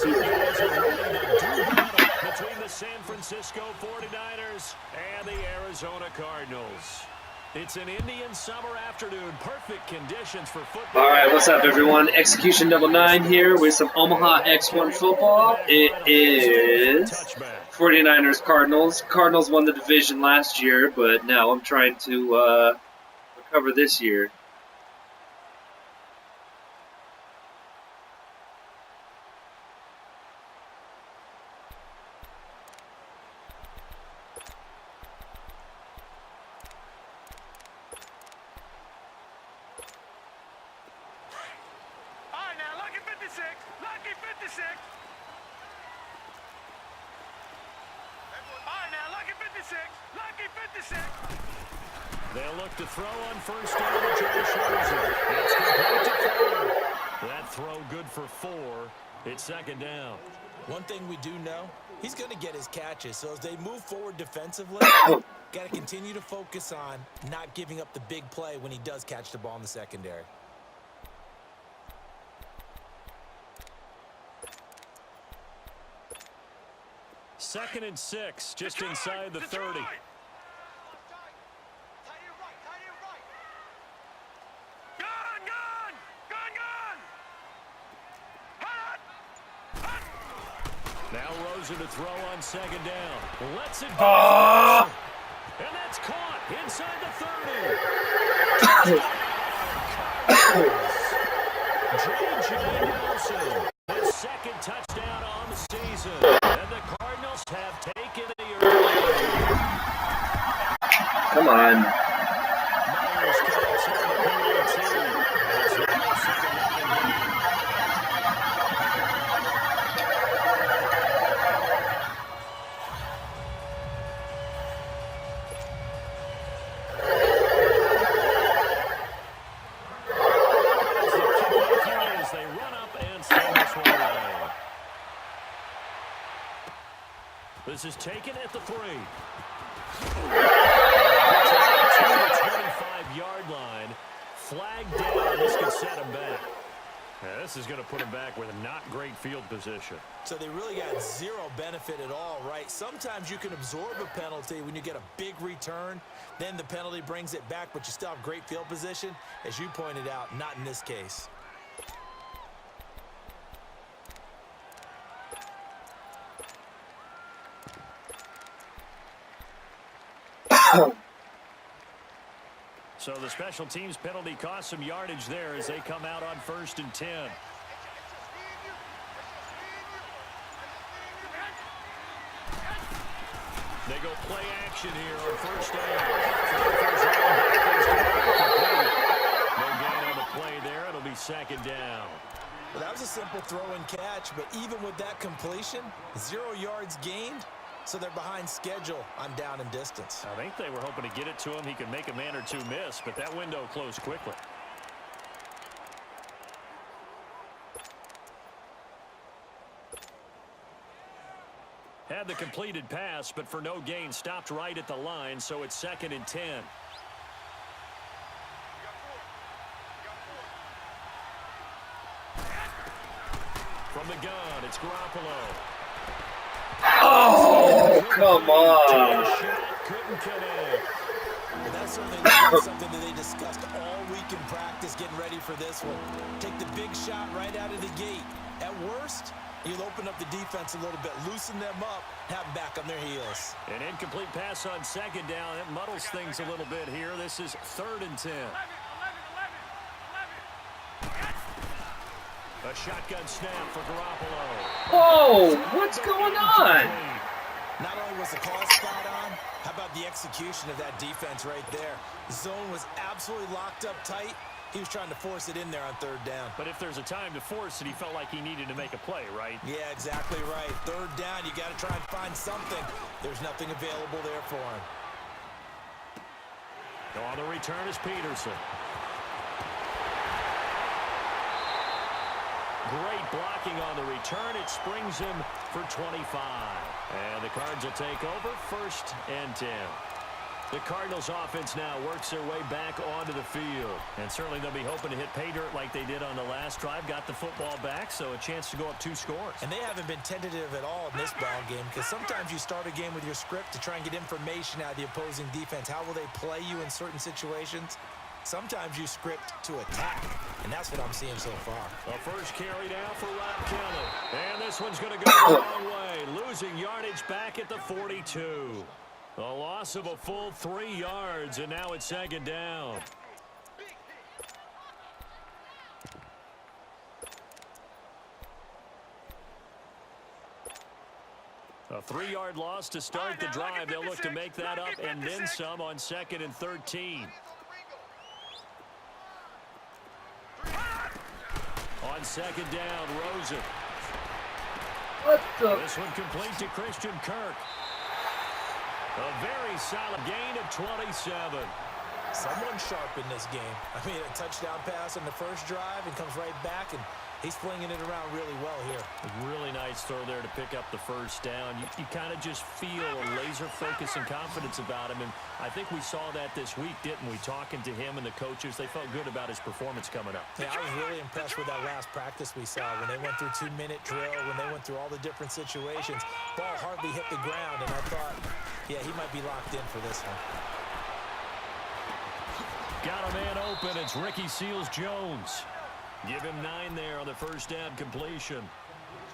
So guys are ready to do battle between the San Francisco 49ers and the Arizona Cardinals. It's an Indian summer afternoon. Perfect conditions for football. All right, what's up, everyone? Execution 99 here with some Omaha X1 football. It is 49ers Cardinals. Cardinals won the division last year, but now I'm trying to recover this year. Lucky 56. All right, now, lucky 56. Lucky 56. They'll look to throw on first down to Joe Schwarzer. It's complete to Fuller. That throw good for 4. It's second down. One thing we do know, he's going to get his catches. So as they move forward defensively, got to continue to focus on not giving up the big play when he does catch the ball in the secondary. Second and 6, just inside the 30. Now Rosen to throw on second down. Lets it go. And that's caught inside the 30. J.J. Nelson, his second touchdown on the season. And the Cardinals have taken the early lead. Come on. Myers connects on the PAT. It's now second down and game. They run up and send this one away. This is taken at the 3. Gets it to the 25-yard line. Flag down. This could set him back. Yeah, this is going to put him back with a not great field position. So they really got zero benefit at all, right? Sometimes you can absorb a penalty when you get a big return. Then the penalty brings it back, but you still have great field position. As you pointed out, not in this case. So the special teams penalty cost some yardage there as they come out on 1st and 10. They go play action here on first down. No gain on the play there. It'll be second down. Well, that was a simple throw and catch, but even with that completion, 0 yards gained. So they're behind schedule on down and distance. I think they were hoping to get it to him. He could make a man or two miss, but that window closed quickly. Had the completed pass, but for no gain, stopped right at the line, so it's 2nd and 10. From the gun, it's Garoppolo. Oh, come on. Couldn't connect. Well, that's certainly something that they discussed all week in practice, getting ready for this one. Take the big shot right out of the gate. At worst, you'll open up the defense a little bit, loosen them up, have them back on their heels. An incomplete pass on second down. It muddles things a little bit here. This is 3rd and 10. A shotgun snap for Garoppolo. Whoa, what's going on? Not only was the call spot on, how about the execution of that defense right there? The zone was absolutely locked up tight. He was trying to force it in there on 3rd down. But if there's a time to force it, he felt like he needed to make a play, right? Yeah, exactly right. 3rd down, you got to try and find something. There's nothing available there for him. On the return is Peterson. Great blocking on the return. It springs him for 25. And the Cards will take over 1st and 10. The Cardinals offense now works their way back onto the field. And certainly they'll be hoping to hit pay dirt like they did on the last drive. Got the football back, so a chance to go up 2 scores. And they haven't been tentative at all in this ball game, because sometimes you start a game with your script to try and get information out of the opposing defense. How will they play you in certain situations? Sometimes you script to attack, and that's what I'm seeing so far. The first carry now for Rob Kelly. And this one's going to go the wrong way. Losing yardage back at the 42. A loss of a full 3 yards, and now it's 2nd down. A 3-yard loss to start the drive. They'll look to make that up and then some on 2nd and 13. On 2nd down, Rosen. This one complete to Christian Kirk. A very solid gain of 27. Someone sharp in this game. I mean, a touchdown pass on the first drive and comes right back, and he's flinging it around really well here. A really nice throw there to pick up the first down. You kind of just feel a laser focus and confidence about him, and I think we saw that this week, didn't we? Talking to him and the coaches, they felt good about his performance coming up. Yeah, I was really impressed with that last practice we saw when they went through 2-minute drill, when they went through all the different situations. Ball hardly hit the ground, and I thought, yeah, he might be locked in for this one. Got a man open. It's Ricky Seals-Jones. Give him 9 there on the first down completion.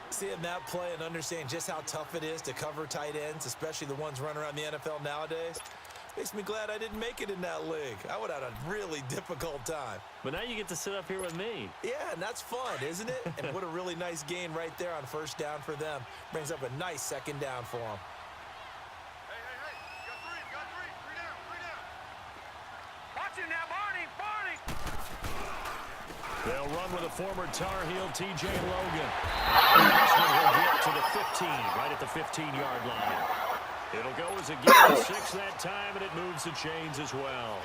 Seeing that play and understand just how tough it is to cover tight ends, especially the ones running around the NFL nowadays, makes me glad I didn't make it in that league. I would have had a really difficult time. But now you get to sit up here with me. Yeah, and that's fun, isn't it? And what a really nice gain right there on first down for them. Brings up a nice 2nd down for them. They'll run with a former Tar Heel, T.J. Logan. This one will get to the 15, right at the 15-yard line. It'll go as a gain of 6 that time, and it moves the chains as well.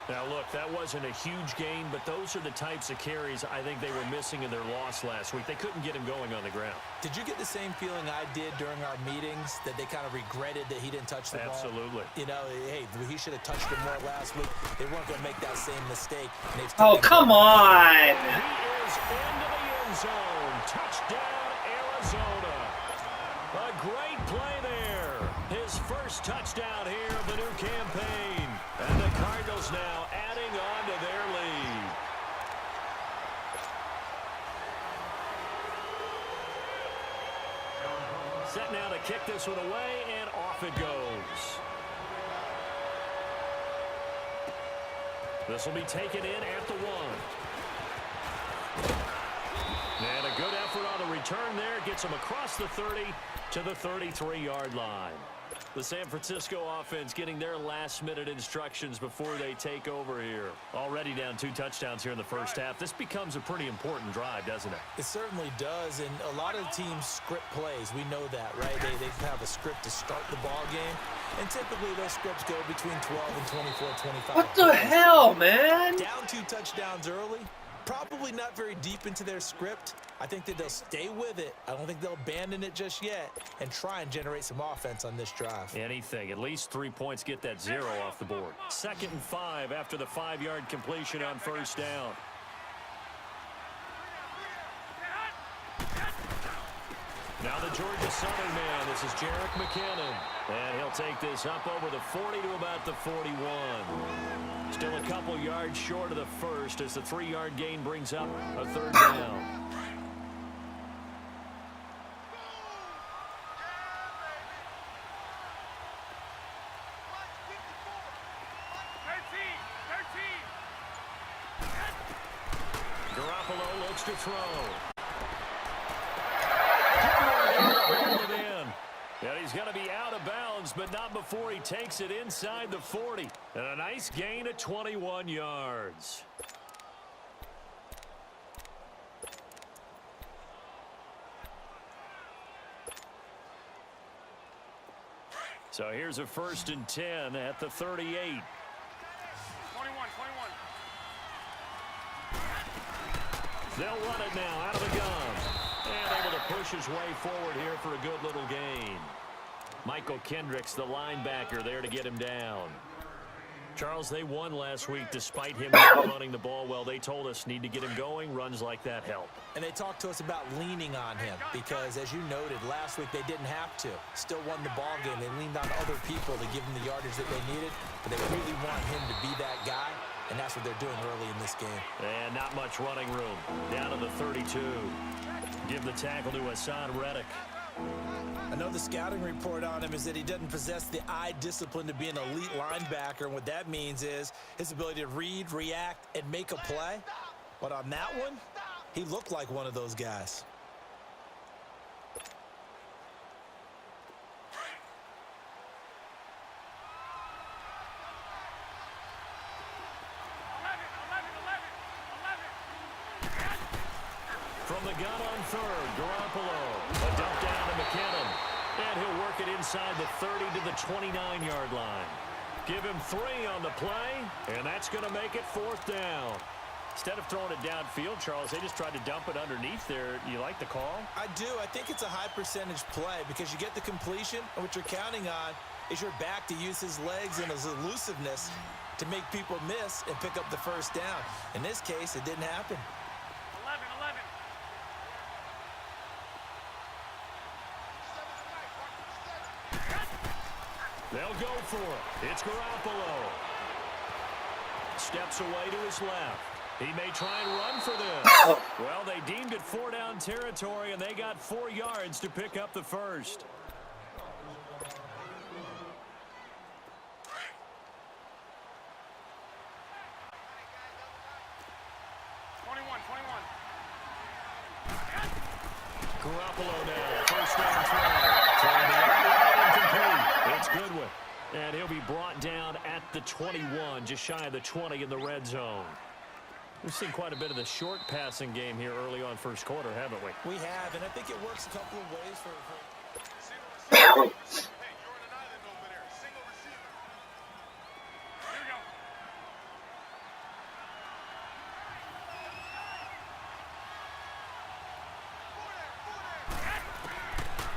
Now, look, that wasn't a huge gain, but those are the types of carries I think they were missing in their loss last week. They couldn't get him going on the ground. Did you get the same feeling I did during our meetings, that they kind of regretted that he didn't touch the ball? Absolutely. You know, hey, he should have touched it more last week. They weren't going to make that same mistake. Oh, come on! He is into the end zone. Touchdown, Arizona. A great play there. His first touchdown here of the new campaign. And the Cardinals now adding on to their lead. Set now to kick this one away, and off it goes. This will be taken in at the 1. And a good effort on the return there. Gets him across the 30 to the 33-yard line. The San Francisco offense getting their last-minute instructions before they take over here. Already down 2 touchdowns here in the first half. This becomes a pretty important drive, doesn't it? It certainly does, and a lot of teams script plays. We know that, right? They have a script to start the ball game, and typically those scripts go between 12 and 24, 25. What the hell, man? Down 2 touchdowns early. Probably not very deep into their script. I think that they'll stay with it. I don't think they'll abandon it just yet and try and generate some offense on this drive. Anything. At least 3 points, get that 0 off the board. 2nd and 5 after the 5-yard completion on first down. Now the Georgia Southern man. This is Jerick McKinnon. And he'll take this up over the 40 to about the 41. Still a couple yards short of the first as the 3-yard gain brings up a 3rd down. Garoppolo looks to throw. And he's going to be out of bounds, but not before he takes it inside the 40. And a nice gain of 21 yards. So here's a 1st and 10 at the 38. 21. They'll run it now out of the gun. And able to push his way forward here for a good little gain. Michael Kendricks, the linebacker, there to get him down. Charles, they won last week despite him not running the ball well. They told us need to get him going. Runs like that help. And they talked to us about leaning on him because, as you noted, last week they didn't have to. Still won the ball game. They leaned on other people to give him the yardage that they needed, but they really want him to be that guy, and that's what they're doing early in this game. And not much running room. Down to the 32. Give the tackle to Hassan Reddick. I know the scouting report on him is that he doesn't possess the eye discipline to be an elite linebacker, and what that means is his ability to read, react, and make a play. But on that one, he looked like one of those guys. From the gun on third, Garoppolo. A dump down to McKinnon. And he'll work it inside the 30 to the 29-yard line. Give him 3 on the play, and that's going to make it 4th down. Instead of throwing it downfield, Charles, they just tried to dump it underneath there. You like the call? I do. I think it's a high percentage play because you get the completion, and what you're counting on is your back to use his legs and his elusiveness to make people miss and pick up the first down. In this case, it didn't happen. 11. They'll go for it. It's Garoppolo. Steps away to his left. He may try and run for this. Well, they deemed it 4-down territory, and they got 4 yards to pick up the first. Garoppolo now. First down throw. Trying to incomplete. It's Goodwin. And he'll be brought down at the 21, just shy of the 20 in the red zone. We've seen quite a bit of the short passing game here early on first quarter, haven't we? We have, and I think it works a couple of ways for Hey, you're on an island over there. Single receiver. Here we go.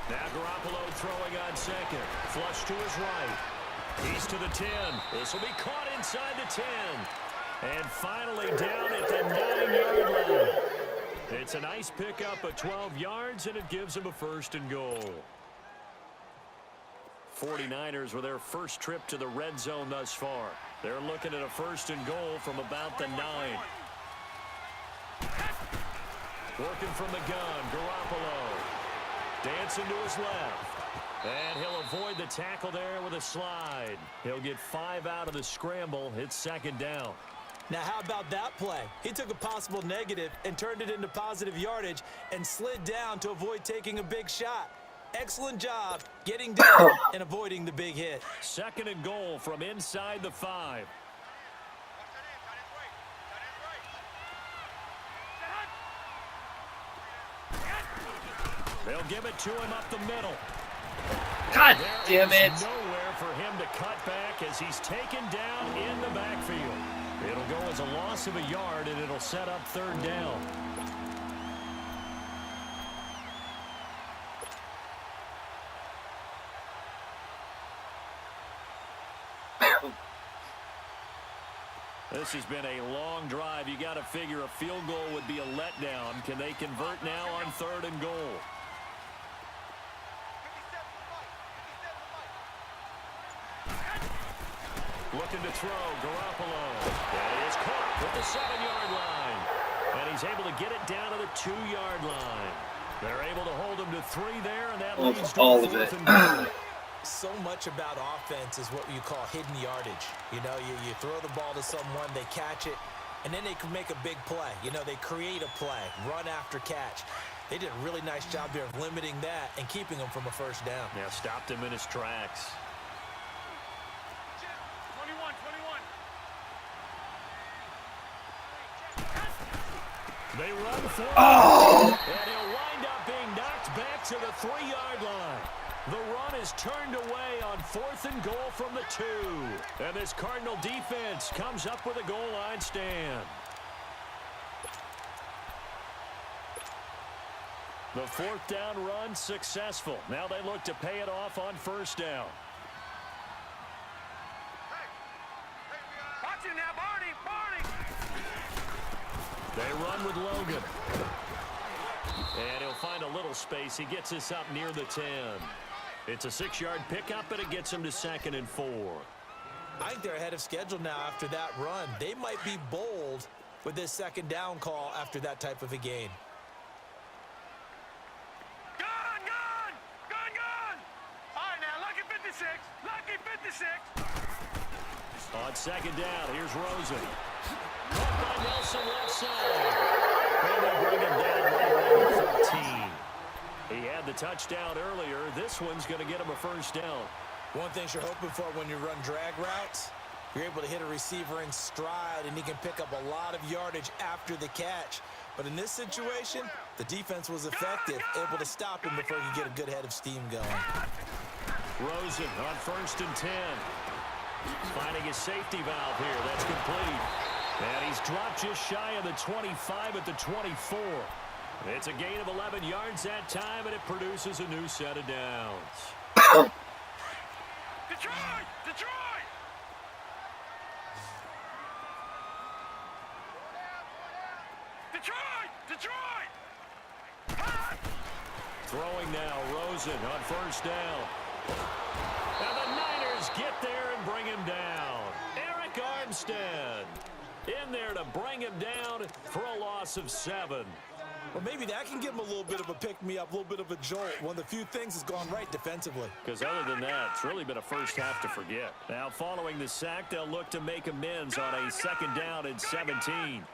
Now Garoppolo throwing on second. Flush to his right. He's to the 10. This will be caught inside the 10. And finally down at the 9-yard line. It's a nice pickup of 12 yards, and it gives him a first and goal. 49ers with their first trip to the red zone thus far. They're looking at a first and goal from about the 9. Working from the gun, Garoppolo. Dancing to his left. And he'll avoid the tackle there with a slide. He'll get 5 out of the scramble. It's second down. Now, how about that play? He took a possible negative and turned it into positive yardage and slid down to avoid taking a big shot. Excellent job getting down and avoiding the big hit. Second and goal from inside the 5. They'll give it to him up the middle. God damn it. Nowhere for him to cut back as he's taken down in the backfield. It'll go as a loss of a yard, and it'll set up third down. This has been a long drive. You got to figure a field goal would be a letdown. Can they convert now on third and goal? Looking to throw, Garoppolo. And he is caught at the 7-yard line. And he's able to get it down to the 2-yard line. They're able to hold him to 3 there, and that leads to all a of it. fourth and goal. So much about offense is what you call hidden yardage. You know, you throw the ball to someone, they catch it, and then they can make a big play. You know, they create a play, run after catch. They did a really nice job there of limiting that and keeping him from a first down. Now stopped him in his tracks. 21. They run for it. And he'll wind up being knocked back to the 3-yard line. The run is turned away on 4th and goal from the 2. And this Cardinal defense comes up with a goal line stand. The fourth down run successful. Now they look to pay it off on first down. Watch it now, Barney! They run with Logan. And he'll find a little space. He gets us up near the 10. It's a 6-yard pickup, and it gets him to 2nd and 4. I think they're ahead of schedule now after that run. They might be bold with this second down call after that type of a gain. Gun! All right, now, lucky 56. On second down, here's Rosen. Caught by Nelson left side. And they bring him down right around 13. He had the touchdown earlier. This one's going to get him a first down. One thing you're hoping for when you run drag routes, you're able to hit a receiver in stride, and he can pick up a lot of yardage after the catch. But in this situation, the defense was effective, able to stop him before he could get a good head of steam going. Rosen on 1st and 10. Finding his safety valve here. That's complete. And he's dropped just shy of the 25 at the 24. It's a gain of 11 yards that time, and it produces a new set of downs. Detroit! Throwing now, Rosen on first down. And the Niners get there and bring him down. Eric Armstead in there to bring him down for a loss of 7. Well, maybe that can give him a little bit of a pick-me-up, a little bit of a jolt. One of the few things has gone right defensively. Because other than that, it's really been a first half to forget. Now, following the sack, they'll look to make amends on a 2nd down and 17.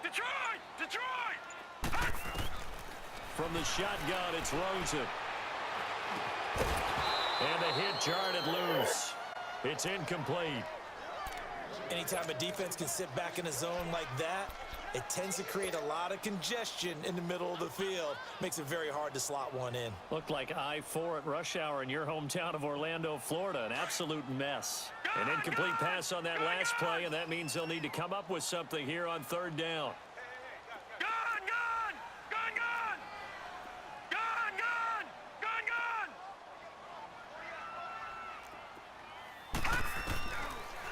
Detroit! From the shotgun, it's Rosen. And the hit jarred loose. It's incomplete. Anytime a defense can sit back in a zone like that, it tends to create a lot of congestion in the middle of the field. Makes it very hard to slot one in. Looked like I-4 at rush hour in your hometown of Orlando, Florida. An absolute mess. An incomplete pass on that last play, and that means they'll need to come up with something here on 3rd down.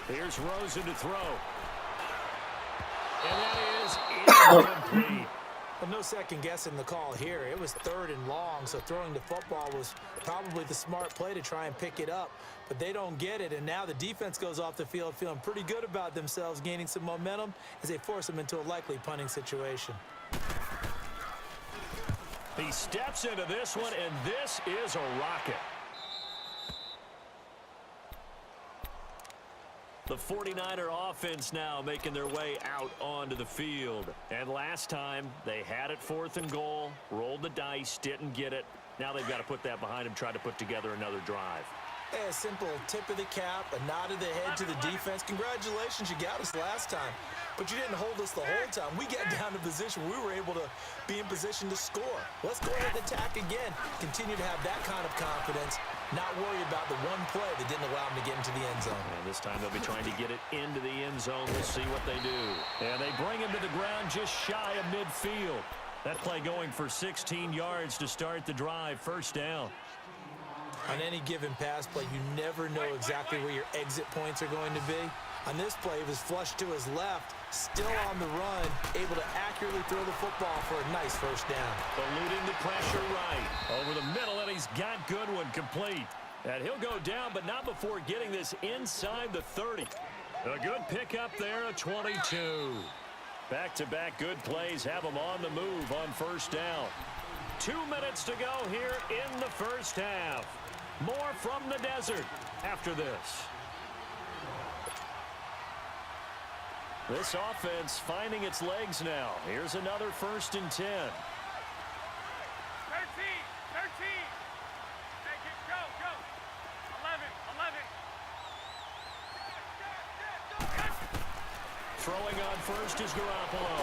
Here's Rosen to throw. And that is incomplete. Well, no second guessing the call here. It was 3rd and long, so throwing the football was probably the smart play to try and pick it up. But they don't get it, and now the defense goes off the field feeling pretty good about themselves, gaining some momentum as they force them into a likely punting situation. He steps into this one, and this is a rocket. The 49er offense now making their way out onto the field. And last time, they had it 4th and goal, rolled the dice, didn't get it. Now they've got to put that behind them, try to put together another drive. Hey, a simple tip of the cap, a nod of the head to the defense. Congratulations, you got us last time. But you didn't hold us the whole time. We got down to position where we were able to be in position to score. Let's go ahead and attack again. Continue to have that kind of confidence. Not worry about the one play that didn't allow them to get into the end zone. And this time they'll be trying to get it into the end zone. We'll see what they do. And they bring him to the ground just shy of midfield. That play going for 16 yards to start the drive. First down. On any given pass play, you never know exactly where your exit points are going to be. On this play, it was flushed to his left, still on the run, able to accurately throw the football for a nice first down. Eluding the pressure right. Over the middle, and he's got Goodwin complete. And he'll go down, but not before getting this inside the 30. A good pickup there, a 22. Back-to-back good plays have him on the move on first down. 2 minutes to go here in the first half. More from the desert after this. This offense finding its legs now. Here's another 1st and 10. 13. Take it. Go. 11. Throwing on first is Garoppolo.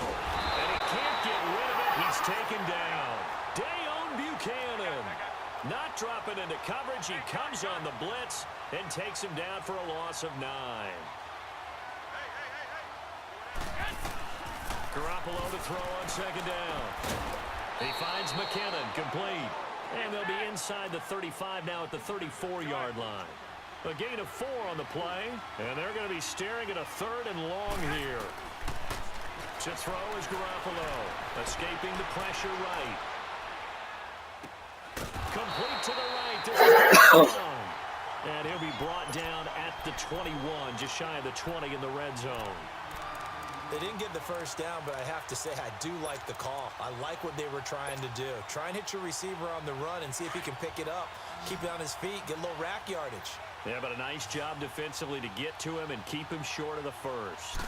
And he can't get rid of it. He's taken down. Dayon Buchanan. Not dropping into coverage. He comes on the blitz and takes him down for a loss of 9. Garoppolo to throw on second down. He finds McKinnon, complete. And they'll be inside the 35 now at the 34-yard line. A gain of 4 on the play, and they're going to be staring at a 3rd and long here. To throw is Garoppolo, escaping the pressure right. Complete to the right. This is and he'll be brought down at the 21, just shy of the 20 in the red zone. They didn't get the first down, but I have to say I do like the call. I like what they were trying to do. Try and hit your receiver on the run and see if he can pick it up, keep it on his feet, get a little rack yardage. Yeah, but a nice job defensively to get to him and keep him short of the first.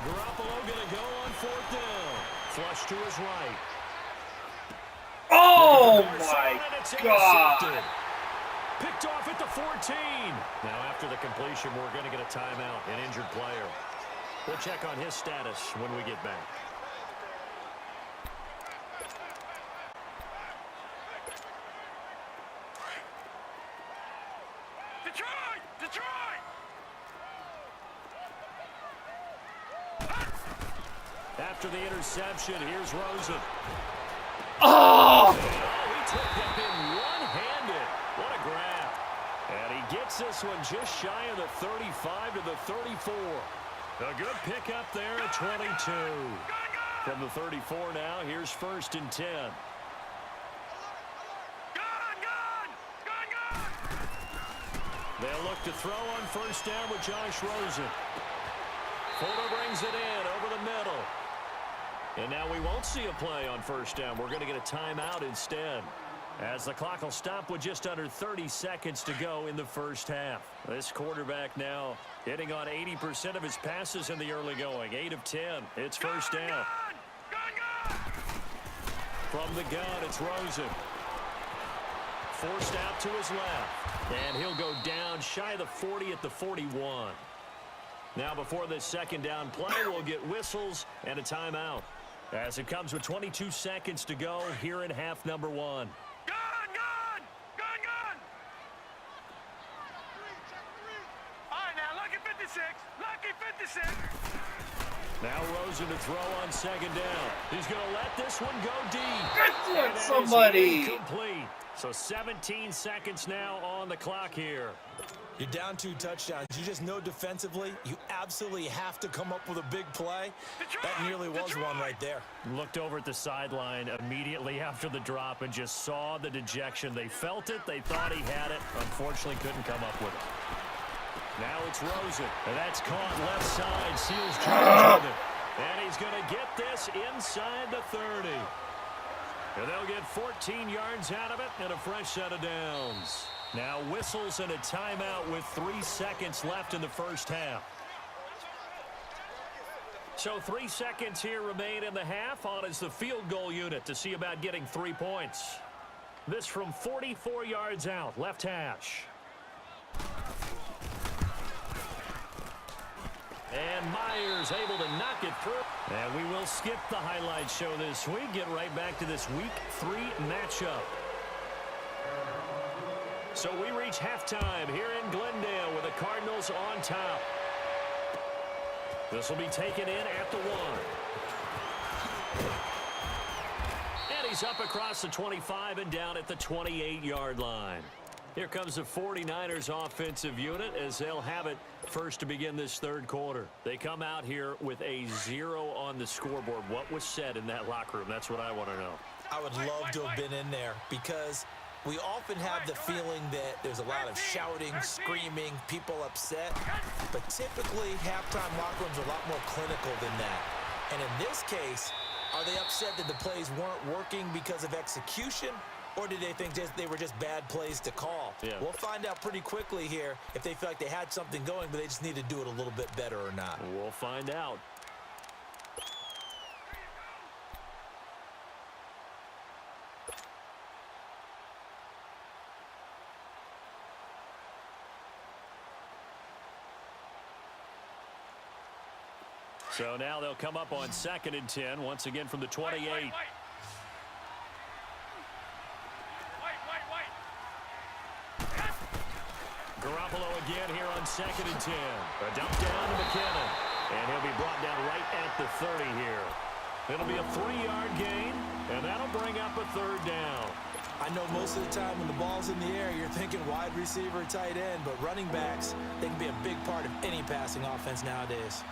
Garoppolo going to go on 4th down. Flush to his right. Oh, my God. Picked off at the 14. Now, after the completion, we're going to get a timeout, an injured player. We'll check on his status when we get back. Detroit! Detroit! After the interception, here's Rosen. Oh! He took that in one-handed. What a grab. And he gets this one just shy of the 35 to the 34. A good pickup there at 22. From the 34 now, here's 1st and 10. They'll look to throw on 1st down with Josh Rosen. Fuller brings it in over the middle. And now we won't see a play on 1st down. We're going to get a timeout instead, as the clock will stop with just under 30 seconds to go in the first half. This quarterback now hitting on 80% of his passes in the early going. 8 of 10. It's 1st down. From the gun, it's Rosen. Forced out to his left. And he'll go down shy of the 40 at the 41. Now before this 2nd down play, we'll get whistles and a timeout, as it comes with 22 seconds to go here in half number 1. Now Rosen to throw on 2nd down. He's going to let this one go deep. Good, somebody. Incomplete. So 17 seconds now on the clock here. You're down 2 touchdowns. You just know defensively you absolutely have to come up with a big play. That nearly was one right there. Looked over at the sideline immediately after the drop and just saw the dejection. They felt it. They thought he had it. Unfortunately, couldn't come up with it. Now it's Rosen. And that's caught left side. Seals George with it. And he's going to get this inside the 30. And they'll get 14 yards out of it and a fresh set of downs. Now whistles and a timeout with 3 seconds left in the first half. So 3 seconds here remain in the half. On is the field goal unit to see about getting 3 points. This from 44 yards out, left hash. And Myers able to knock it through. And we will skip the highlight show this week. Get right back to this Week 3 matchup. So we reach halftime here in Glendale with the Cardinals on top. This will be taken in at the 1. And he's up across the 25 and down at the 28-yard line. Here comes the 49ers offensive unit as they'll have it first to begin this 3rd quarter. They come out here with a 0 on the scoreboard. What was said in that locker room? That's what I want to know. I would love to have been in there because we often have the feeling that there's a lot of shouting, screaming, people upset. But typically, halftime locker rooms are a lot more clinical than that. And in this case, are they upset that the plays weren't working because of execution? Or did they think they were just bad plays to call? Yeah. We'll find out pretty quickly here if they feel like they had something going, but they just need to do it a little bit better or not. We'll find out. So now they'll come up on 2nd and 10, once again from the 28. Garoppolo again here on 2nd and 10. A dump down to McKinnon. And he'll be brought down right at the 30 here. It'll be a 3-yard gain. And that'll bring up a third down. I know most of the time when the ball's in the air, you're thinking wide receiver, tight end, but running backs, they can be a big part of any passing offense nowadays.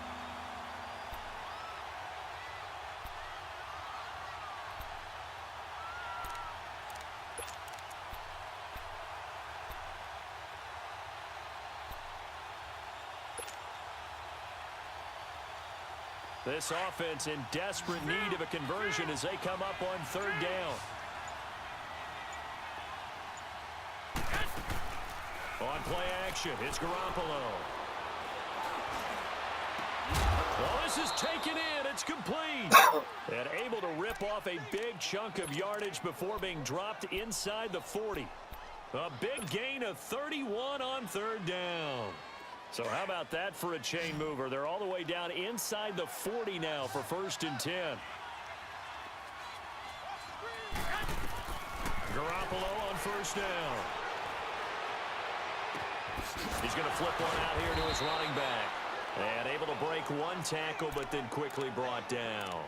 This offense in desperate need of a conversion as they come up on third down. On play action, it's Garoppolo. Well, this is taken in. It's complete. And able to rip off a big chunk of yardage before being dropped inside the 40. A big gain of 31 on third down. So how about that for a chain mover? They're all the way down inside the 40 now for 1st and 10. Garoppolo on first down. He's going to flip one out here to his running back. And able to break one tackle, but then quickly brought down.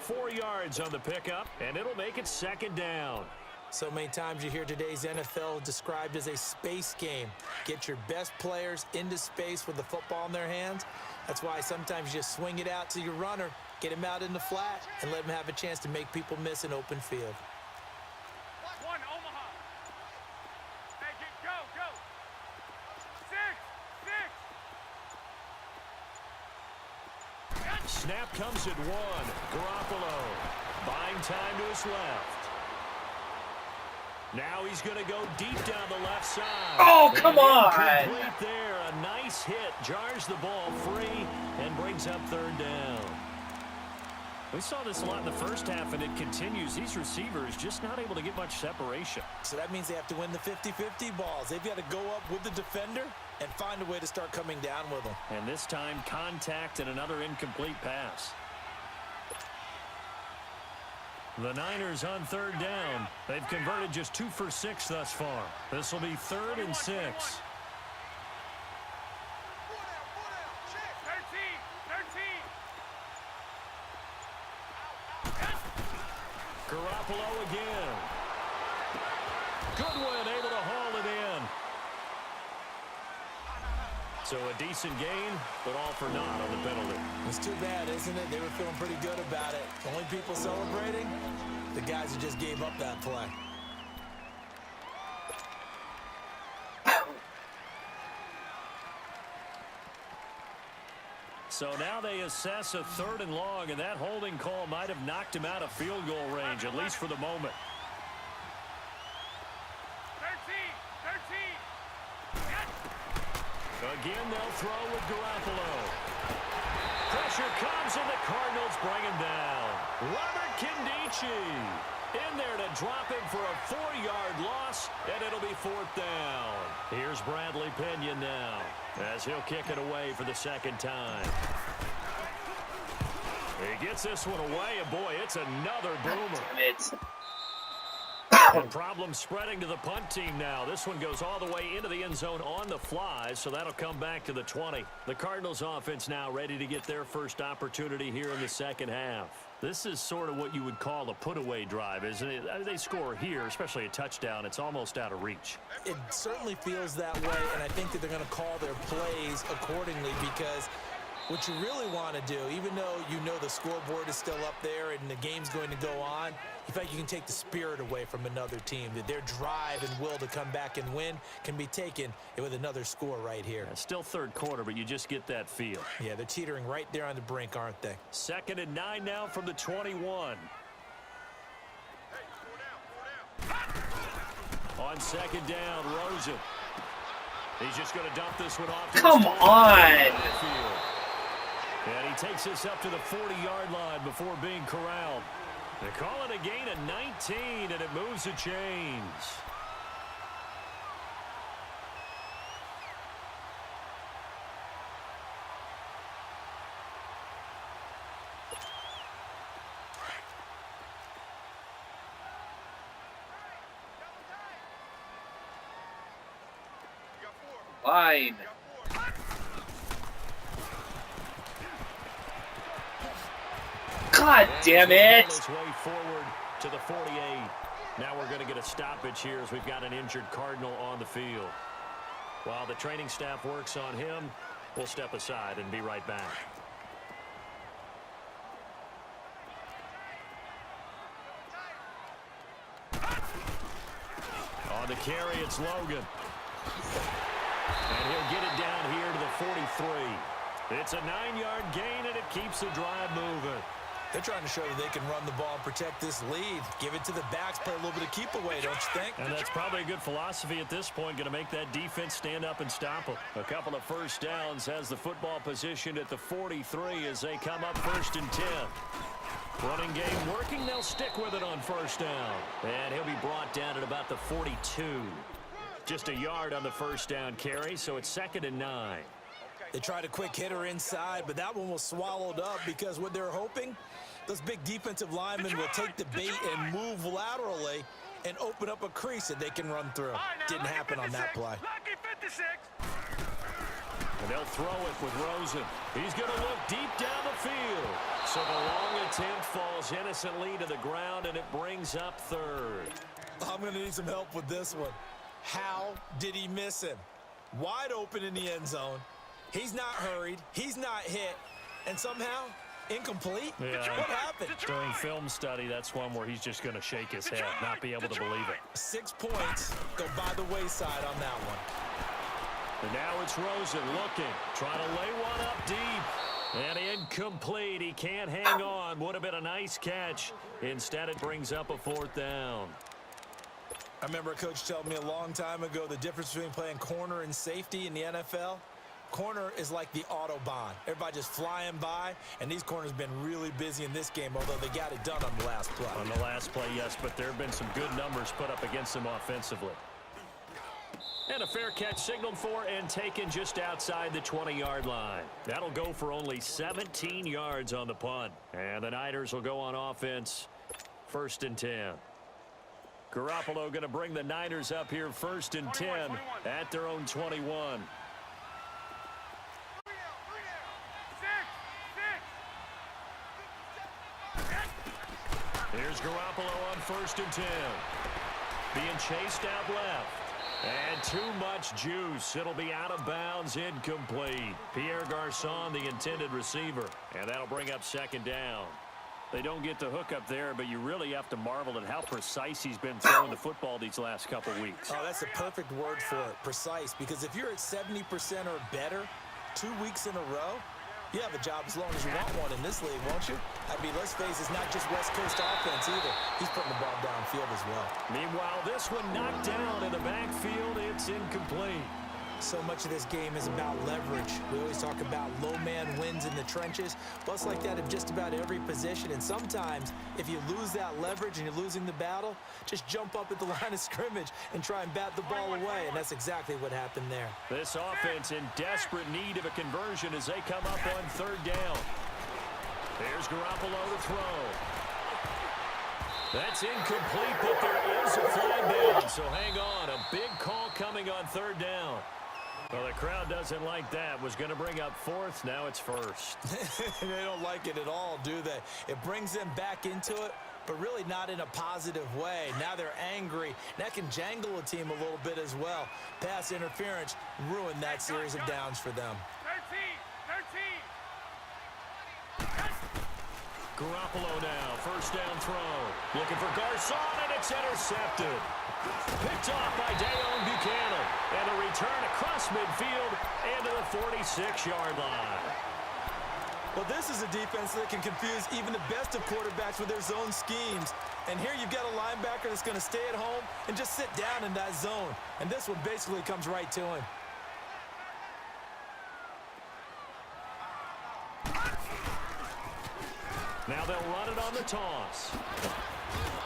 4 yards on the pickup, and it'll make it 2nd down. So many times you hear today's NFL described as a space game. Get your best players into space with the football in their hands. That's why sometimes you just swing it out to your runner, get him out in the flat, and let him have a chance to make people miss an open field. One, Omaha. Hey, go, go. 6, 6. Snap comes at 1. Garoppolo buying time to his left. Now he's going to go deep down the left side. Oh, come on! Complete there. A nice hit. Jars the ball free and brings up third down. We saw this a lot in the first half, and it continues. These receivers just not able to get much separation. So that means they have to win the 50-50 balls. They've got to go up with the defender and find a way to start coming down with them. And this time, contact and another incomplete pass. The Niners on third down. They've converted just 2 for 6 thus far. This will be 3rd and 6. 13, 13. Garoppolo again. Goodwin able to haul it in. So a decent gain, but all for naught on the penalty. It's too bad, isn't it? They were feeling pretty good about it. The only people celebrating, the guys who just gave up that play. So now they assess a 3rd and long, and that holding call might have knocked him out of field goal range, at least for the moment. 13, 13. Again, they'll throw with Garoppolo. Pressure comes, and the Cardinals bring him down. Robert Kindici in there to drop him for a 4-yard loss, and it'll be 4th down. Here's Bradley Pinion now, as he'll kick it away for the 2nd time. He gets this one away, and boy, it's another boomer. Damn it. And problem spreading to the punt team now. This one goes all the way into the end zone on the fly, so that'll come back to the 20. The Cardinals offense now ready to get their first opportunity here in the 2nd half. This is sort of what you would call a put-away drive, isn't it? They score here, especially a touchdown. It's almost out of reach. It certainly feels that way, and I think that they're going to call their plays accordingly because what you really want to do, even though you know the scoreboard is still up there and the game's going to go on, you feel like you can take the spirit away from another team, that their drive and will to come back and win can be taken with another score right here. Yeah, still 3rd quarter, but you just get that feel. Yeah, they're teetering right there on the brink, aren't they? 2nd and 9 now from the 21. On 2nd down, Rosen. He's just going to dump this one off. Come on! And he takes this up to the 40-yard line before being corralled. They call it a gain of 19, and it moves the chains. Line. God damn it! Way forward to the 48. Now we're going to get a stoppage here as we've got an injured Cardinal on the field. While the training staff works on him, we'll step aside and be right back. On the carry, it's Logan. And he'll get it down here to the 43. It's a 9-yard gain, and it keeps the drive moving. They're trying to show that they can run the ball and protect this lead. Give it to the backs, play a little bit of keep away, don't you think? And that's probably a good philosophy at this point, going to make that defense stand up and stop them. A couple of first downs, has the football positioned at the 43 as they come up 1st and 10. Running game working, they'll stick with it on first down. And he'll be brought down at about the 42. Just a yard on the first down carry, so it's 2nd and 9. They tried a quick hitter inside, but that one was swallowed up because what they're hoping, those big defensive linemen will take the bait and move laterally and open up a crease that they can run through. Didn't happen on that play. And they'll throw it with Rosen. He's going to look deep down the field. So the long attempt falls innocently to the ground, and it brings up 3rd. I'm going to need some help with this one. How did he miss him? Wide open in the end zone. He's not hurried. He's not hit. And somehow, incomplete? Yeah. What happened? During film study, that's one where he's just going to shake his head, not be able to believe it. 6 points go by the wayside on that one. And now it's Rosen looking, trying to lay one up deep. And incomplete. He can't hang on. Would have been a nice catch. Instead, it brings up a 4th down. I remember a coach told me a long time ago the difference between playing corner and safety in the NFL. Corner is like the Autobahn. Everybody just flying by, and these corners have been really busy in this game, although they got it done on the last play. On the last play, yes, but there have been some good numbers put up against them offensively. And a fair catch signaled for and taken just outside the 20-yard line. That'll go for only 17 yards on the punt. And the Niners will go on offense, 1st and 10. Garoppolo going to bring the Niners up here 1st and 10 at their own 21. Here's Garoppolo on 1st and 10. Being chased out left. And too much juice. It'll be out of bounds, incomplete. Pierre Garçon, the intended receiver. And that'll bring up 2nd down. They don't get the hook up there, but you really have to marvel at how precise he's been throwing the football these last couple weeks. Oh, that's the perfect word for it, precise. Because if you're at 70% or better 2 weeks in a row, you have a job as long as you want one in this league, won't you? I mean, let's face it, it's not just West Coast offense either. He's putting the ball downfield as well. Meanwhile, this one knocked down in the backfield. It's incomplete. So much of this game is about leverage. We always talk about low man wins in the trenches. Well, it's like that in just about every position. And sometimes, if you lose that leverage and you're losing the battle, just jump up at the line of scrimmage and try and bat the ball away. And that's exactly what happened there. This offense in desperate need of a conversion as they come up on 3rd down. There's Garoppolo to throw. That's incomplete, but there is a flag down. So hang on. A big call coming on 3rd down. Well, the crowd doesn't like that. Was going to bring up 4th. Now it's 1st. They don't like it at all, do they? It brings them back into it, but really not in a positive way. Now they're angry. That can jangle a team a little bit as well. Pass interference ruined that series of downs for them. 13. Garoppolo now, 1st down throw. Looking for Garçon, and it's intercepted. Picked off by Dayon Buchanan. And a return across midfield and to the 46-yard line. Well, this is a defense that can confuse even the best of quarterbacks with their zone schemes. And here you've got a linebacker that's going to stay at home and just sit down in that zone. And this one basically comes right to him. Now they'll run it on the toss.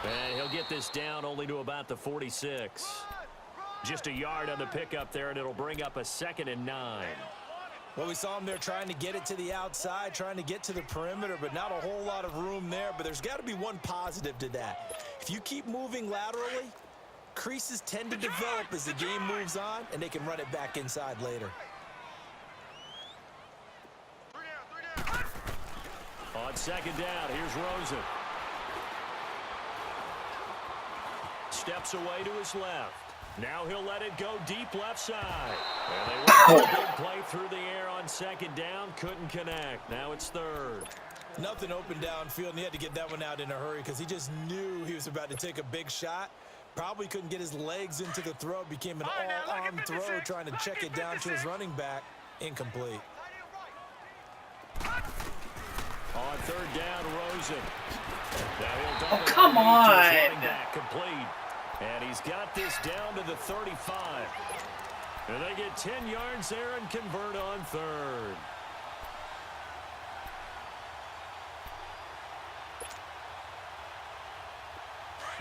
And he'll get this down only to about the 46. Just a yard on the pickup there, and it'll bring up a 2nd and 9. Well, we saw him there trying to get it to the outside, trying to get to the perimeter, but not a whole lot of room there. But there's got to be one positive to that. If you keep moving laterally, creases tend to develop as the game moves on, and they can run it back inside later. On 2nd down, here's Rosen. steps away to his left. Now he'll let it go deep left side. And they went for a big play through the air on second down. Couldn't connect. Now it's third. Nothing open downfield, and he had to get that one out in a hurry because he just knew he was about to take a big shot. Probably couldn't get his legs into the throw. Became an all-arm throw trying to check it down to his running back. Incomplete. On third down, Rosen. Oh, come on. Complete. And he's got this down to the 35. And they get 10 yards there and convert on third.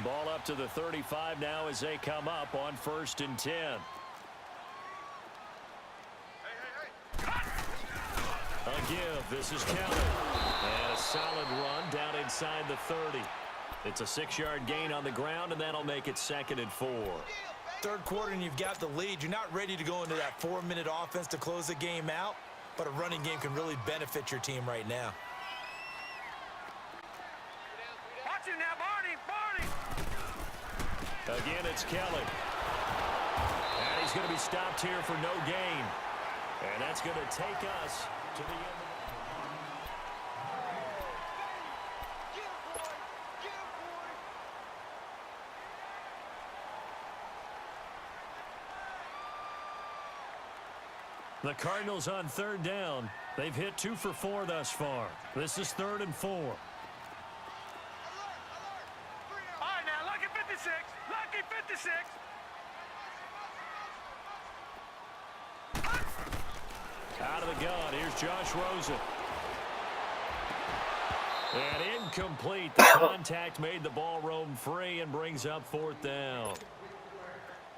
Ball up to the 35 now as they come up on 1st and 10. A give. This is Kelly. And a solid run down inside the 30. It's a 6-yard gain on the ground, and that'll make it 2nd and 4. Third quarter, and you've got the lead. You're not ready to go into that 4-minute offense to close the game out, but a running game can really benefit your team right now. Watch him now, Barney! Again, it's Kelly. And he's going to be stopped here for no gain. And that's going to take us to the end of the The Cardinals on third down. They've hit 2 for 4 thus far. This is 3rd and 4. All right, now, lucky 56. Lucky 56. Out of the gun, here's Josh Rosen. And incomplete. The contact made the ball roam free and brings up 4th down.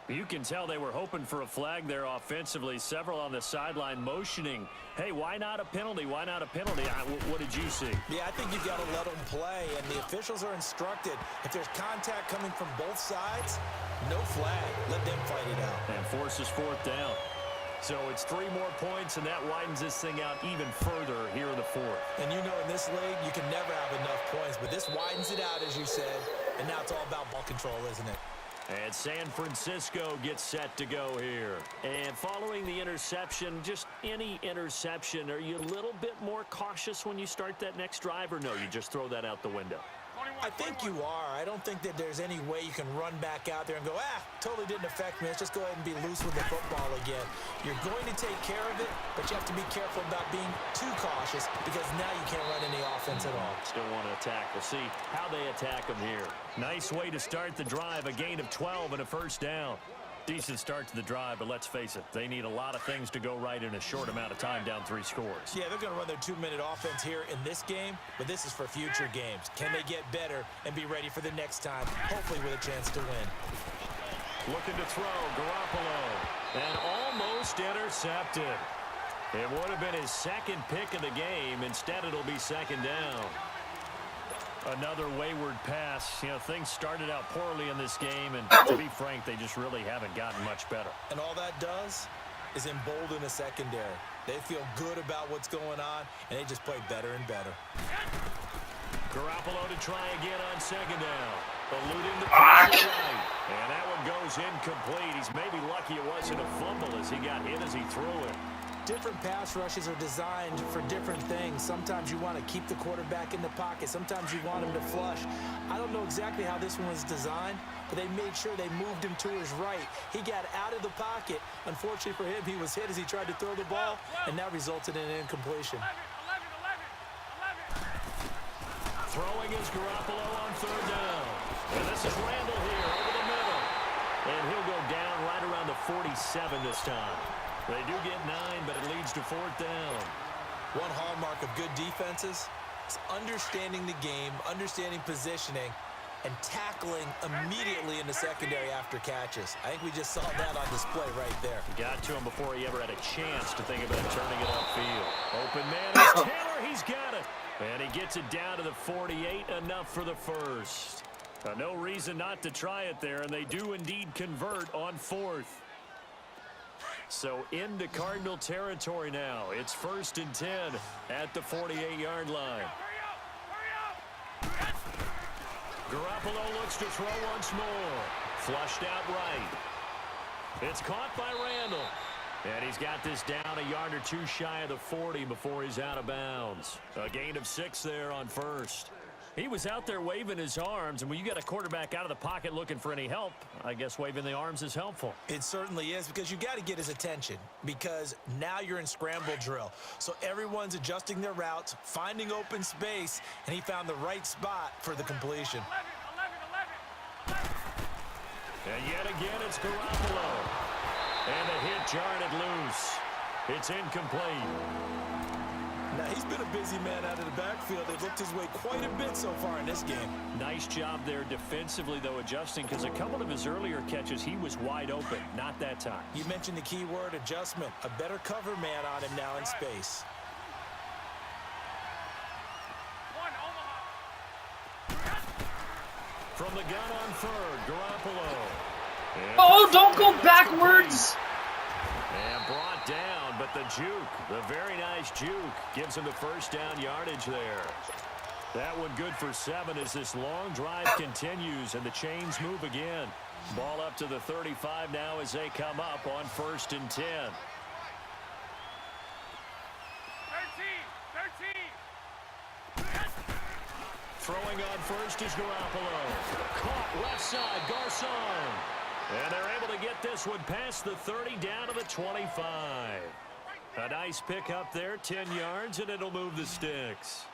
You can tell they were hoping for a flag there offensively. Several on the sideline motioning. Hey, why not a penalty? Why not a penalty? What did you see? Yeah, I think you've got to let them play, and the officials are instructed. If there's contact coming from both sides, no flag. Let them fight it out. And forces 4th down. So it's 3 more points, and that widens this thing out even further here in the 4th. And you know in this league, you can never have enough points, but this widens it out, as you said, and now it's all about ball control, isn't it? And San Francisco gets set to go here. And following the interception, just any interception, are you a little bit more cautious when you start that next drive, or no, you just throw that out the window? I think you are. I don't think that there's any way you can run back out there and go, totally didn't affect me. Let's just go ahead and be loose with the football again. You're going to take care of it, but you have to be careful about being too cautious because now you can't run any offense at all. Still want to attack. We'll see how they attack them here. Nice way to start the drive. A gain of 12 and a 1st down. Decent start to the drive, but let's face it, they need a lot of things to go right in a short amount of time down 3 scores. Yeah, they're going to run their 2-minute offense here in this game, but this is for future games. Can they get better and be ready for the next time, hopefully with a chance to win? Looking to throw, Garoppolo, and almost intercepted. It would have been his 2nd pick of the game. Instead, it'll be 2nd down. Another wayward pass. You know, things started out poorly in this game, and to be frank, they just really haven't gotten much better. And all that does is embolden the secondary. They feel good about what's going on, and they just play better and better. Garoppolo to try again on 2nd down. Eluding the pressure right. And that one goes incomplete. He's maybe lucky it wasn't a fumble as he got hit as he threw it. Different pass rushes are designed for different things. Sometimes you want to keep the quarterback in the pocket. Sometimes you want him to flush. I don't know exactly how this one was designed, but they made sure they moved him to his right. He got out of the pocket. Unfortunately for him, he was hit as he tried to throw the ball, and that resulted in an incompletion. 11. Throwing is Garoppolo on 3rd down. And this is Randall here over the middle. And he'll go down right around the 47 this time. They do get 9, but it leads to 4th down. One hallmark of good defenses is understanding the game, understanding positioning, and tackling immediately in the secondary after catches. I think we just saw that on display right there. Got to him before he ever had a chance to think about turning it upfield. Open man is Taylor. He's got it. And he gets it down to the 48, enough for the 1st. No reason not to try it there, and they do indeed convert on 4th. So into Cardinal territory now. It's 1st and 10 at the 48-yard line. Hurry up! Garoppolo looks to throw once more. Flushed out right. It's caught by Randall. And he's got this down a yard or two shy of the 40 before he's out of bounds. A gain of 6 there on first. He was out there waving his arms, and when you got a quarterback out of the pocket looking for any help, I guess waving the arms is helpful. It certainly is, because you got to get his attention, because now you're in scramble drill. So everyone's adjusting their routes, finding open space, and he found the right spot for the completion. 11. And yet again, it's Garoppolo. And the hit jarred it loose. It's incomplete. Now, he's been a busy man out of the backfield. They've looked his way quite a bit so far in this game. Nice job there defensively, though, adjusting, because a couple of his earlier catches, he was wide open. Not that time. You mentioned the key word, adjustment. A better cover man on him now in space. 1, Omaha. From the gun on third, Garoppolo. And Oh, don't go backwards! And brought down, but the juke, the very nice juke, gives him the first down yardage there. That one good for 7 as this long drive continues and the chains move again. Ball up to the 35 now as they come up on 1st and 10. 13. Throwing on first is Garoppolo. Caught left side, Garcon. And they're able to get this one past the 30 down to the 25. A nice pickup there, 10 yards, and it'll move the sticks.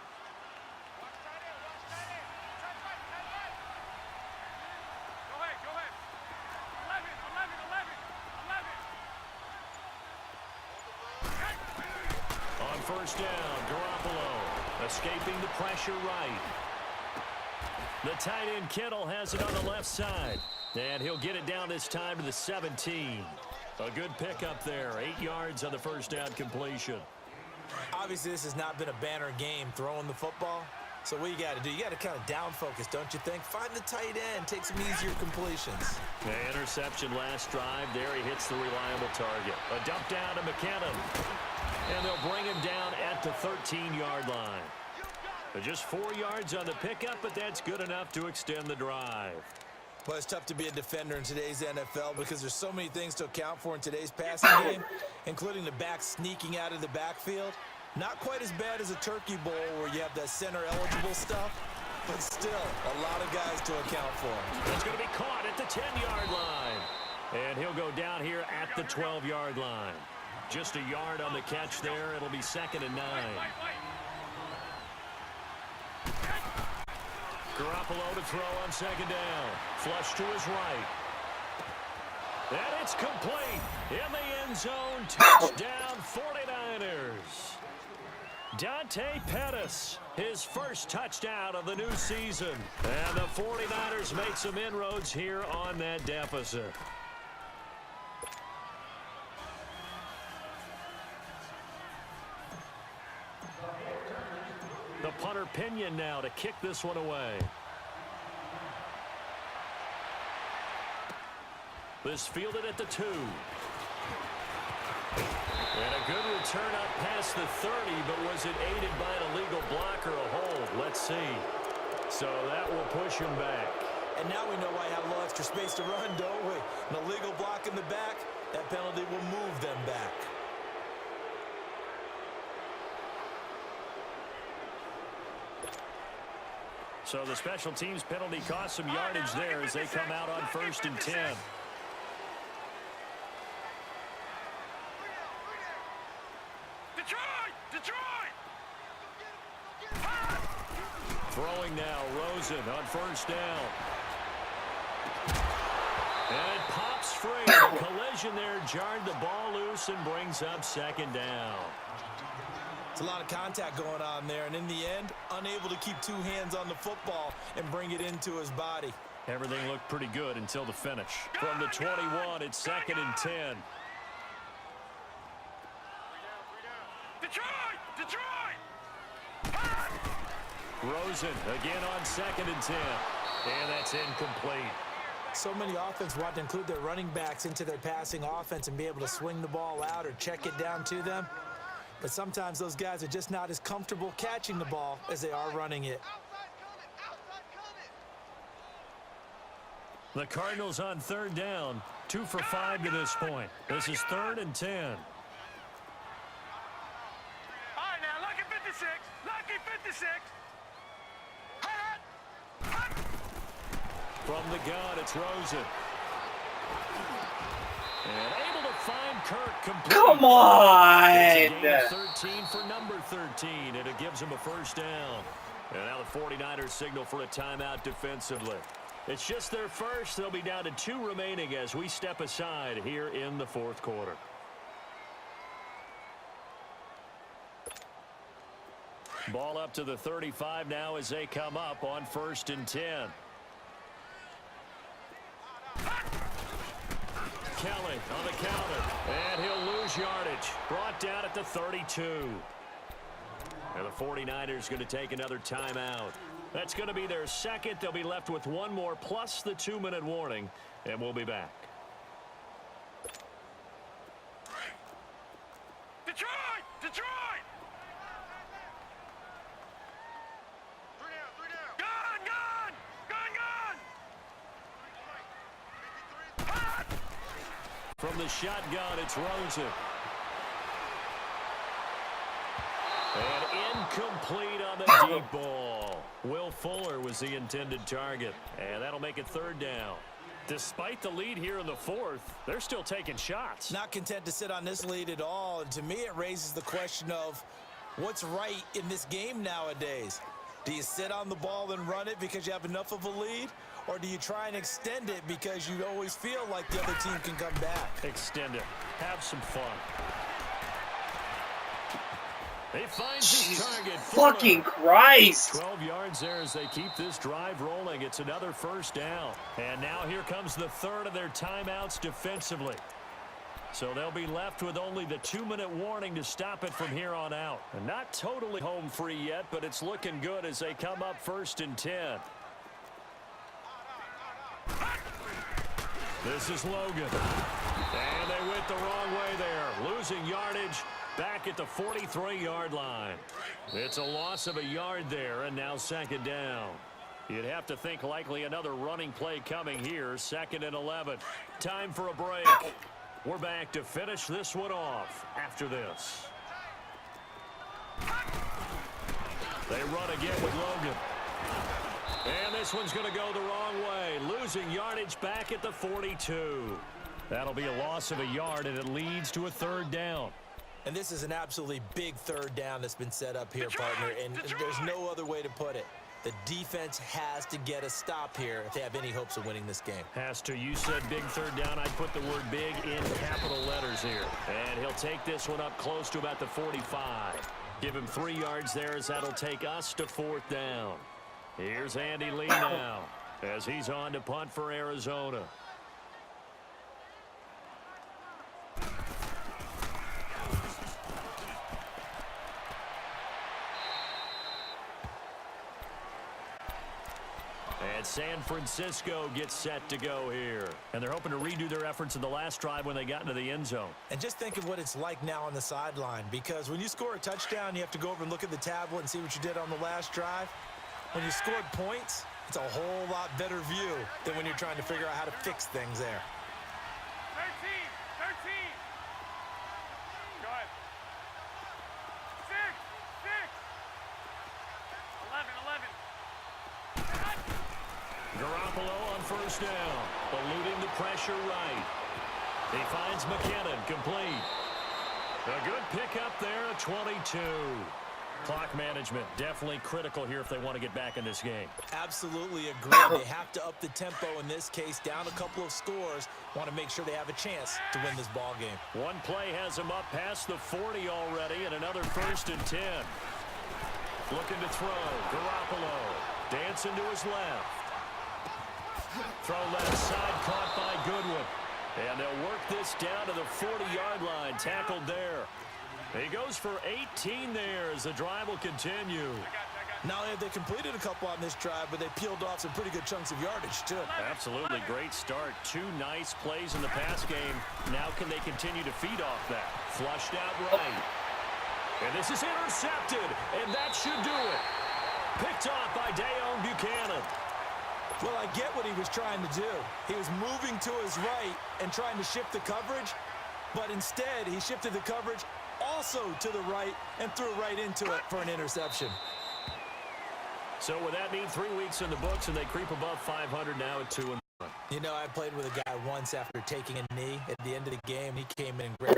Go ahead. 11. On first down, Garoppolo escaping the pressure right. The tight end Kittle has it on the left side. And he'll get it down this time to the 17. A good pickup there. 8 yards on the first down completion. Obviously, this has not been a banner game throwing the football. So what you got to do, you got to kind of down focus, don't you think? Find the tight end, take some easier completions. The interception last drive. There he hits the reliable target. A dump down to McKinnon. And they'll bring him down at the 13-yard line. But just 4 yards on the pickup, but that's good enough to extend the drive. Well, it's tough to be a defender in today's NFL because there's so many things to account for in today's passing game, including the back sneaking out of the backfield. Not quite as bad as a turkey bowl where you have that center-eligible stuff, but still a lot of guys to account for. It's going to be caught at the 10-yard line. And he'll go down here at the 12-yard line. Just a yard on the catch there. It'll be 2nd and 9. Garoppolo to throw on 2nd down. Flush to his right. And it's complete. In the end zone. Touchdown 49ers. Dante Pettis, his first touchdown of the new season. And the 49ers made some inroads here on that deficit. The punter Pinion now to kick this one away. This fielded at the 2. And a good return up past the 30, but was it aided by an illegal block or a hold? Let's see. So that will push him back. And now we know why I have a little extra space to run, don't we? An illegal block in the back, that penalty will move them back. So the special teams penalty cost some yardage there as they come out on 1st and 10. Detroit! Throwing now, Rosen on 1st down. And it pops free. The collision there jarred the ball loose and brings up 2nd down. It's a lot of contact going on there, and in the end, unable to keep 2 hands on the football and bring it into his body. Everything looked pretty good until the finish. From the 21, it's 2nd and 10. Detroit! Rosen again on 2nd and 10. And that's incomplete. So many offenses want to include their running backs into their passing offense and be able to swing the ball out or check it down to them. But sometimes those guys are just not as comfortable catching the ball as they are running it. The Cardinals on third down, 2 for 5 to this point. This is 3rd and 10. All right, now, lucky 56. Lucky 56. From the gun, it's Rosen. And able to find Kirk complete. Come on! It's a gain of 13 for number 13, and it gives him a first down. And now the 49ers signal for a timeout defensively. It's just their first. They'll be down to 2 remaining as we step aside here in the 4th quarter. Ball up to the 35 now as they come up on 1st and 10. Kelly on the counter, and he'll lose yardage. Brought down at the 32. And the 49ers going to take another timeout. That's going to be their second. They'll be left with 1 more plus the 2-minute warning, and we'll be back. Detroit! Detroit! 3 down. Gun! Gun! Gun! Gun! From the shotgun, it's Rosen. And incomplete on the deep ball. Will Fuller was the intended target. And that'll make it 3rd down. Despite the lead here in the 4th, they're still taking shots. Not content to sit on this lead at all. And to me, it raises the question of what's right in this game nowadays. Do you sit on the ball and run it because you have enough of a lead? Or do you try and extend it because you always feel like the other team can come back? Extend it. Have some fun. He finds his target. Fucking Christ! 12 yards there as they keep this drive rolling. It's another first down. And now here comes the 3rd of their timeouts defensively. So they'll be left with only the 2-minute warning to stop it from here on out. And not totally home free yet, but it's looking good as they come up 1st and 10. This is Logan. And they went the wrong way there. Losing yardage back at the 43-yard line. It's a loss of a yard there, and now 2nd down. You'd have to think likely another running play coming here. 2nd and 11. Time for a break. We're back to finish this one off after this. They run again with Logan. And this one's going to go the wrong way. Losing yardage back at the 42. That'll be a loss of a yard, and it leads to a 3rd down. And this is an absolutely big 3rd down that's been set up here, partner. And there's no other way to put it. The defense has to get a stop here if they have any hopes of winning this game. Has to. You said big 3rd down. I'd put the word big in capital letters here. And he'll take this one up close to about the 45. Give him 3 yards there as that'll take us to 4th down. Here's Andy Lee now as he's on to punt for Arizona. And San Francisco gets set to go here. And they're hoping to redo their efforts in the last drive when they got into the end zone. And just think of what it's like now on the sideline, because when you score a touchdown, you have to go over and look at the tablet and see what you did on the last drive. When you scored points, it's a whole lot better view than when you're trying to figure out how to fix things there. 13. Go ahead. 6. 11. Garoppolo on 1st down, eluding the pressure right. He finds McKinnon complete. A good pickup there at 22. Clock management definitely critical here if they want to get back in this game. Absolutely agree. They have to up the tempo in this case, down a couple of scores. Want to make sure they have a chance to win this ball game. One play has them up past the 40 already, and another 1st and 10. Looking to throw. Garoppolo dancing to his left. Throw left side, caught by Goodwin. And they'll work this down to the 40-yard line, tackled there. He goes for 18 there as the drive will continue. Not only have they completed a couple on this drive, but they peeled off some pretty good chunks of yardage, too. Absolutely great start. 2 nice plays in the pass game. Now can they continue to feed off that? Flushed out right. And this is intercepted, and that should do it. Picked off by Dayon Buchanan. Well, I get what he was trying to do. He was moving to his right and trying to shift the coverage, but instead he shifted the coverage also to the right and threw right into it for an interception. So with that, need 3 weeks in the books, and they creep above 500 now at 2-1. You know, I played with a guy once after taking a knee at the end of the game. He came in and grabbed